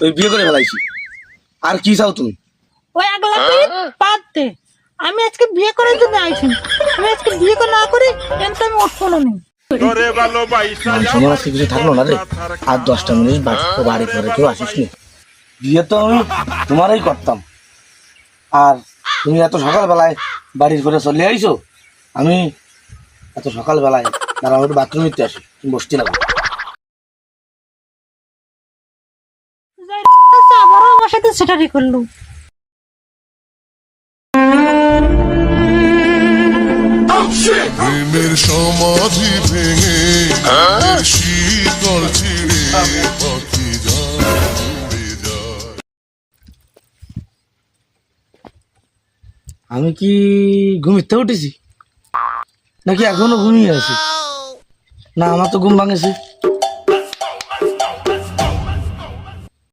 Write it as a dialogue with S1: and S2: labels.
S1: ওই বিয়ে করে ফেলাইছি। আর কি চাও তুমি?
S2: ওই আগলাপি বাদ দে। আমি আজকে বিয়ে করার জন্য আইছি। আমি আজকে বিয়ে করে না করি কিন্তু আমি উঠবো না।
S1: মান সম্মান আজকে কিছু থাকলো না রে। আর 10টা মিনিট বাড়ি করে কেউ আসিস নি। বিয়ে তো আমি তোমারই করতাম, আর তুমি এত সকালবেলায় বাড়ির করে চলে আইছো। আমি এত সকালবেলায় দাঁড়াও, একটু বাথরুম নিতে আসি, তুমি বসতে লাগো।
S2: আবারও আমার সাথে সেটারি করলো।
S3: প্রেমের সমাধি ভেঙে শীতল ছিড়ে পাখি যায় উড়ে যায়।
S1: আমি কি ঘুমিতে উঠেছি নাকি এখনো ঘুমিয়ে আছি? না, আমার তো ঘুম ভাঙেছে।